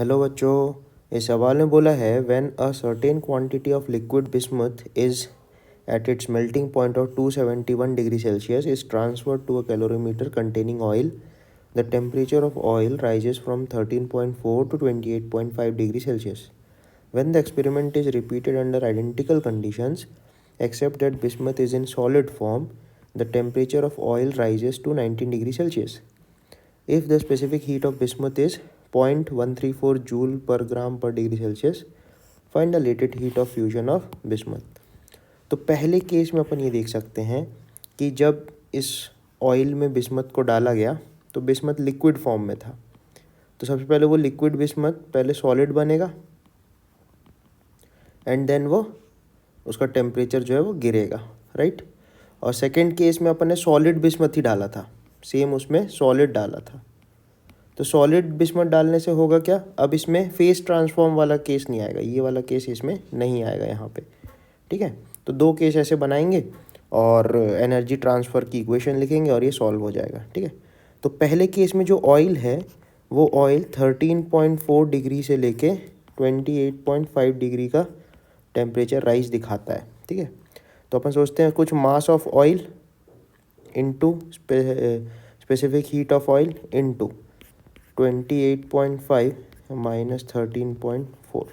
Hello बच्चों, इस सवाल में बोला है when a certain quantity of liquid bismuth is at its melting point of 271 degree Celsius is transferred to a calorimeter containing oil. The temperature of oil rises from 13.4 to 28.5 degree Celsius. When the experiment is repeated under identical conditions, except that bismuth is in solid form, the temperature of oil rises to 19 degree Celsius. If the specific heat of bismuth is 0.134 joule per gram per degree Celsius, find the latent heat of fusion of bismuth. तो पहले case में अपन ये देख सकते हैं कि जब इस ऑयल में बिस्मथ को डाला गया तो बिस्मथ लिक्विड फॉर्म में था। तो सबसे पहले वो लिक्विड बिस्मथ पहले सॉलिड बनेगा एंड देन वो उसका टेम्परेचर जो है वो गिरेगा, राइट। और सेकंड केस में अपन ने सॉलिड बिस्मथ ही डाला था, सेम उसमें सॉलिड डाला था। तो सॉलिड बिस्मथ डालने से होगा क्या, अब इसमें फेस ट्रांसफॉर्म वाला केस नहीं आएगा, ये वाला केस इसमें नहीं आएगा यहाँ पे, ठीक है। तो दो केस ऐसे बनाएंगे और एनर्जी ट्रांसफ़र की इक्वेशन लिखेंगे और ये सॉल्व हो जाएगा, ठीक है। तो पहले केस में जो ऑयल है वो ऑयल 13.4 डिग्री से लेके 28.5 डिग्री का टेम्परेचर राइज दिखाता है, ठीक है। तो अपन सोचते हैं कुछ मास of oil into specific heat of oil into 28.5 minus 13.4।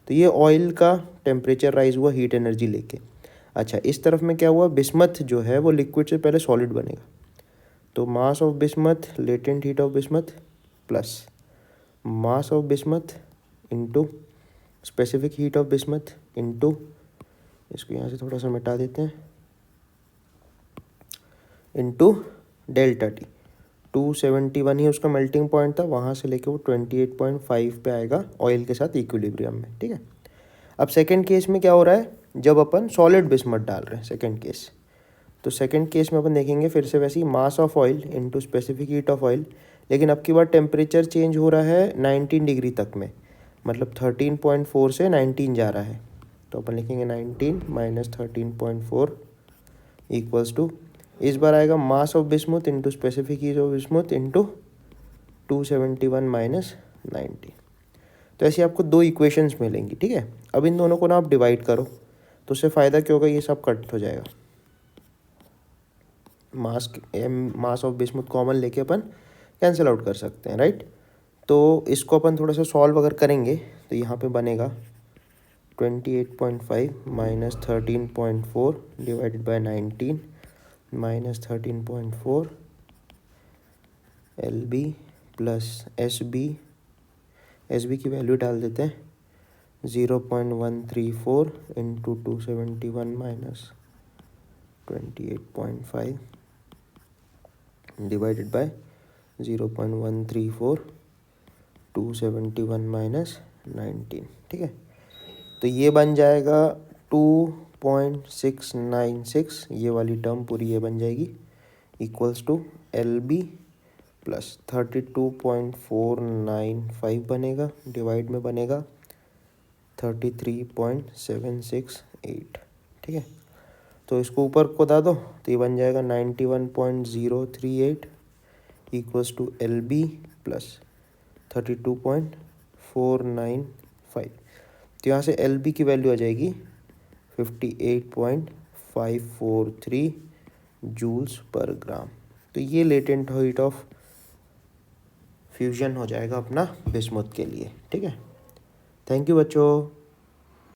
तो ये ऑयल का टेम्परेचर राइज हुआ हीट एनर्जी लेके। अच्छा, इस तरफ में क्या हुआ, बिस्मथ जो है वो लिक्विड से पहले सॉलिड बनेगा। तो mass of bismuth latent heat of bismuth plus mass of bismuth into specific heat of bismuth into, इसको यहाँ से थोड़ा सा मिटा देते हैं, इनटू डेल्टा टी। 271 ही उसका मेल्टिंग पॉइंट था, वहाँ से लेके वो 28.5 पे आएगा ऑयल के साथ इक्विलिब्रियम में, ठीक है। अब सेकंड केस में क्या हो रहा है, जब अपन सॉलिड बिस्मथ डाल रहे हैं सेकंड केस, तो सेकंड केस में अपन देखेंगे फिर से वैसे ही mass of oil into specific heat of oil, लेकिन अब की बार टेम्परेचर चेंज हो रहा है 19 डिग्री तक में, मतलब 13.4 से 19 जा रहा है। तो अपन लिखेंगे 19 माइनस 13.4 इक्वल्स टू, इस बार आएगा mass of bismuth into specific heat of bismuth into 271 minus 90। तो ऐसे आपको दो इक्वेशंस मिलेंगी, ठीक है। अब इन दोनों को ना आप डिवाइड करो तो उससे फ़ायदा क्या होगा, ये सब कट हो जाएगा। मास ऑफ बिस्मुथ कॉमन लेके अपन कैंसिल आउट कर सकते हैं, राइट। तो इसको अपन थोड़ा सा सॉल्व अगर करेंगे तो यहाँ पे बनेगा 28.5 minus 13.4 divided by 19 minus 13.4 LB plus SB की वैल्यू डाल देते हैं 0.134 into 271 minus 28.5 divided by 0.134 271 minus 19, ठीक है। तो ये बन जाएगा 2.696, ये वाली टर्म पूरी ये बन जाएगी, इक्वल्स टू LB प्लस 32.495 बनेगा, डिवाइड में बनेगा 33.768, ठीक है। तो इसको ऊपर को दा दो तो ये बन जाएगा 91.038 इक्वल्स टू LB प्लस 32.495। तो यहाँ से LB की वैल्यू आ जाएगी 58.543 जूल्स पर ग्राम। तो ये लेटेंट हीट ऑफ फ्यूजन हो जाएगा अपना बिस्मुथ के लिए, ठीक है। थैंक यू बच्चों।